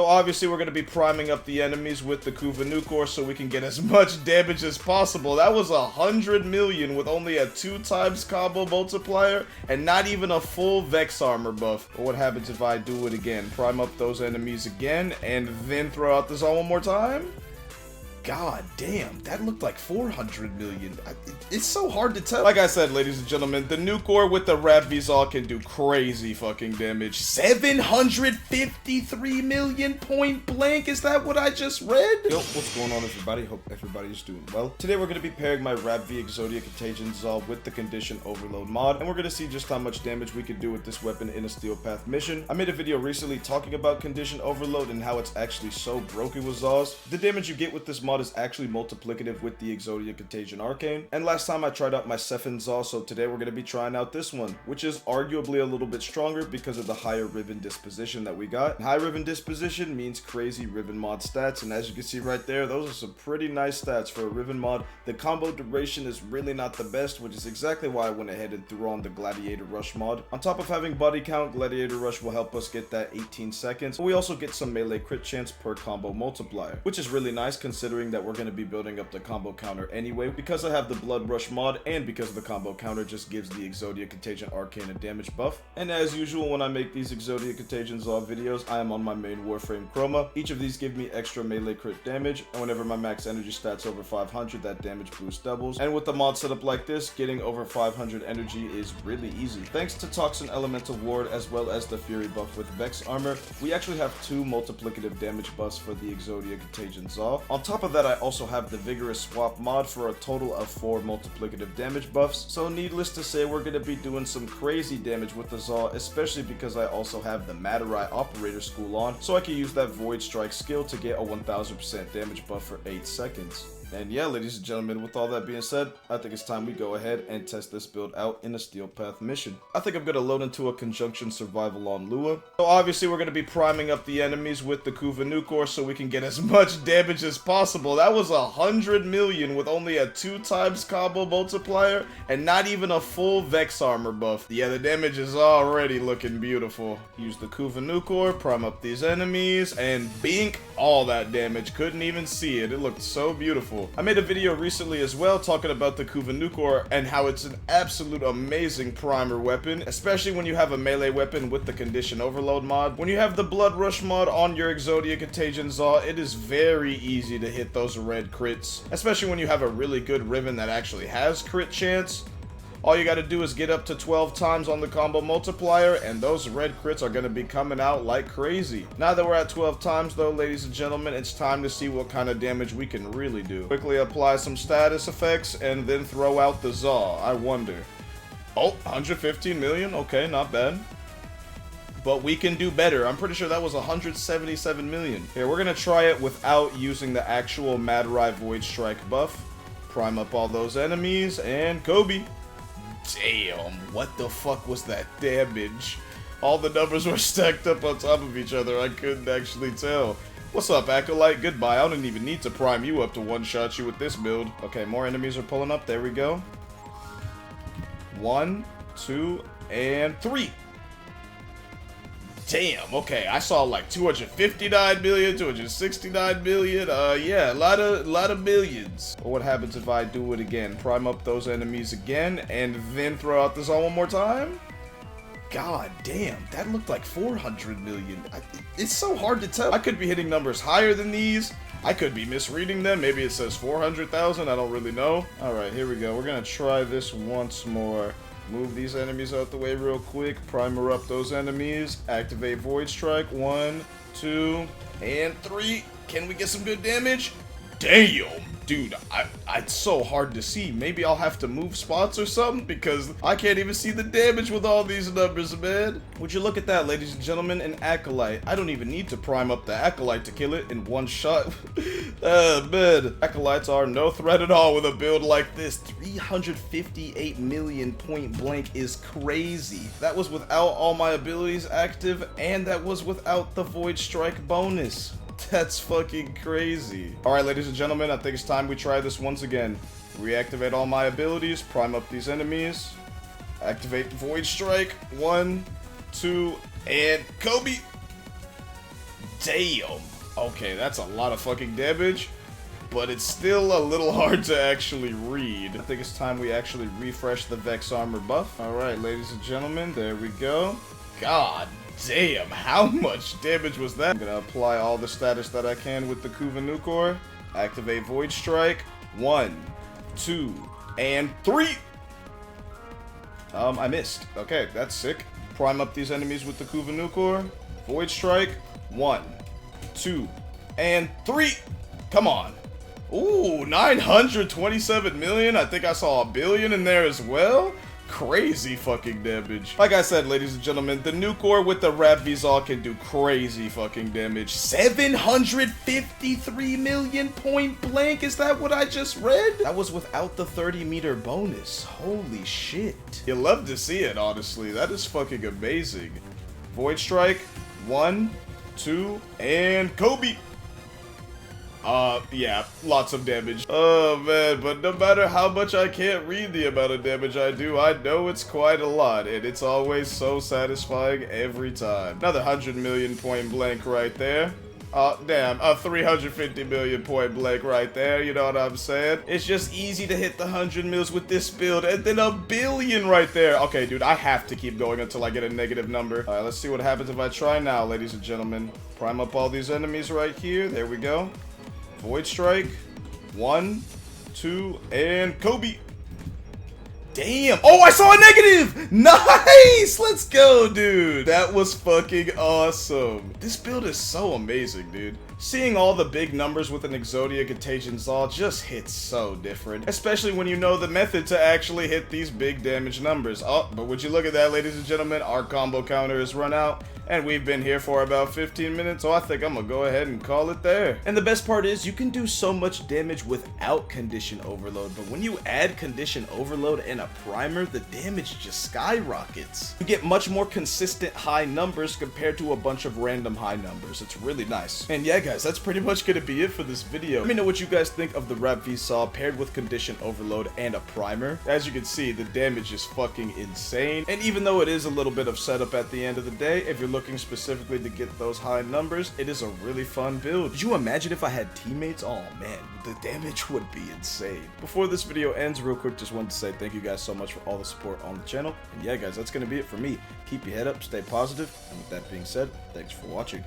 So obviously we're going to be priming up the enemies with the Kuvanukor so we can get as much damage as possible. That was 100 million with only a 2x combo multiplier and not even a full Vex armor buff. But what happens if I do it again? Prime up those enemies again and then throw out the Zaw one more time? God damn, that looked like 400 million. It's so hard to tell. Like I said, ladies and gentlemen, the Nukor with the Rabvee Zaw can do crazy fucking damage. 753 million point blank? Is that what I just read? Yo, what's going on, everybody? Hope everybody's doing well. Today we're going to be pairing my Rabvee Exodia Contagion Zaw with the Condition Overload mod, and we're going to see just how much damage we can do with this weapon in a Steel Path mission. I made a video recently talking about Condition Overload and how it's actually so broken with Zaws. The damage you get with this mod is actually multiplicative with the Exodia Contagion Arcane. And last time I tried out my Sephin Zaw, so today we're going to be trying out this one, which is arguably a little bit stronger because of the higher Riven disposition that we got. High Riven disposition means crazy Riven mod stats, and as you can see right there, those are some pretty nice stats for a Riven mod. The combo duration is really not the best, which is exactly why I went ahead and threw on the Gladiator Rush mod. On top of having body count, Gladiator Rush will help us get that 18 seconds, but we also get some melee crit chance per combo multiplier, which is really nice considering that we're going to be building up the combo counter anyway. Because I have the Blood Rush mod and because the combo counter just gives the Exodia Contagion Arcane a damage buff. And as usual, when I make these Exodia Contagion Zaw videos, I am on my main Warframe chroma. Each of these give me extra melee crit damage, and whenever my max energy stats over 500, that damage boost doubles. And with the mod setup like this, getting over 500 energy is really easy. Thanks to Toxin Elemental Ward as well as the Fury buff with Vex armor, we actually have 2 multiplicative damage buffs for the Exodia Contagion Zaw. On top of that, I also have the Vigorous Swap mod for a total of 4 multiplicative damage buffs. So needless to say, we're going to be doing some crazy damage with the Zaw, especially because I also have the Matarai Operator School on, so I can use that Void Strike skill to get a 1000% damage buff for 8 seconds. And yeah, ladies and gentlemen, with all that being said, I think it's time we go ahead and test this build out in a Steel Path mission. I think I'm going to load into a Conjunction Survival on Lua. So obviously we're going to be priming up the enemies with the Kuvanukor so we can get as much damage as possible. That was 100 million with only a 2x combo multiplier and not even a full Vex armor buff. Yeah, the damage is already looking beautiful. Use the Kuvanukor, prime up these enemies, and bink, all that damage. Couldn't even see it. It looked so beautiful. I made a video recently as well talking about the Kuvanukor and how it's an absolute amazing primer weapon, especially when you have a melee weapon with the Condition Overload mod. When you have the Blood Rush mod on your Exodia Contagion Zaw, it is very easy to hit those red crits, especially when you have a really good Riven that actually has crit chance. All you gotta do is get up to 12 times on the combo multiplier, and those red crits are gonna be coming out like crazy. Now that we're at 12 times though, ladies and gentlemen, it's time to see what kind of damage we can really do. Quickly apply some status effects, and then throw out the Zaw. I wonder. Oh, 115 million? Okay, not bad. But we can do better. I'm pretty sure that was 177 million. Here, we're gonna try it without using the actual Matarai Void Strike buff. Prime up all those enemies, and Kobe. Damn, what the fuck was that damage? All the numbers were stacked up on top of each other. I couldn't actually tell. What's up, Acolyte? Goodbye. I don't even need to prime you up to one-shot you with this build. Okay, more enemies are pulling up. There we go. 1, 2, and 3. Damn, okay, I saw like 259 million, 269 million, yeah, a lot of millions. But what happens if I do it again? Prime up those enemies again, and then throw out the Zaw one more time? God damn, that looked like 400 million. It's so hard to tell. I could be hitting numbers higher than these. I could be misreading them. Maybe it says 400,000, I don't really know. Alright, here we go. We're gonna try this once more. Move these enemies out the way real quick. Primer up those enemies. Activate Void Strike. 1, 2, and 3. Can we get some good damage? Damn! Dude, it's so hard to see. Maybe I'll have to move spots or something because I can't even see the damage with all these numbers, man. Would you look at that, ladies and gentlemen? An Acolyte. I don't even need to prime up the Acolyte to kill it in one shot. Man. Acolytes are no threat at all with a build like this. 358 million point blank is crazy. That was without all my abilities active, and that was without the Void Strike bonus. That's fucking crazy. Alright, ladies and gentlemen, I think it's time we try this once again. Reactivate all my abilities, prime up these enemies, activate Void Strike. 1, 2, and Kobe. damn. Okay, that's a lot of fucking damage, but it's still a little hard to actually read. I think it's time we actually refresh the Vex armor buff. Alright, ladies and gentlemen, there we go. God damn, how much damage was that? I'm gonna apply all the status that I can with the Kuvanukor. Activate Void Strike. 1, 2, and 3! I missed. Okay, that's sick. Prime up these enemies with the Kuvanukor. Void Strike. 1, 2, and 3! Come on. Ooh, 927 million. I think I saw a billion in there as well. Crazy fucking damage. Like I said, ladies and gentlemen, the Nukor with the Rabvee Zaws can do crazy fucking damage. 753 million point blank. Is that what I just read? That was without the 30-meter bonus. Holy shit. You love to see it, honestly. That is fucking amazing. Void Strike. 1, 2, and Kobe. Yeah, lots of damage. Oh man, but no matter how much I can't read the amount of damage I do, I know it's quite a lot, and it's always so satisfying every time. Another 100 million point blank right there. Damn, a 350 million point blank right there, you know what I'm saying? It's just easy to hit the 100 mils with this build, and then a billion right there. Okay, dude, I have to keep going until I get a negative number. Alright, let's see what happens if I try now, ladies and gentlemen. Prime up all these enemies right here. There we go. Void Strike. 1, 2, and Kobe. Damn. Oh, I saw a negative. Nice. Let's go, dude. That was fucking awesome. This build is so amazing, dude. Seeing all the big numbers with an Exodia Contagion Zaw just hits so different, especially when you know the method to actually hit these big damage numbers. Oh, but would you look at that, ladies and gentlemen, our combo counter is run out, and we've been here for about 15 minutes, so I think I'm gonna go ahead and call it there. And the best part is, you can do so much damage without Condition Overload, but when you add Condition Overload and a primer, the damage just skyrockets. You get much more consistent high numbers compared to a bunch of random high numbers. It's really nice. And yeah, guys, that's pretty much gonna be it for this video. Let me know what you guys think of the Rabvee Zaws paired with Condition Overload and a primer. As you can see, the damage is fucking insane. And even though it is a little bit of setup at the end of the day, if you're looking specifically to get those high numbers, it is a really fun build. Could you imagine if I had teammates? Oh man, the damage would be insane. Before this video ends, real quick, just wanted to say thank you guys so much for all the support on the channel. And yeah, guys, that's gonna be it for me. Keep your head up, stay positive, and with that being said, thanks for watching.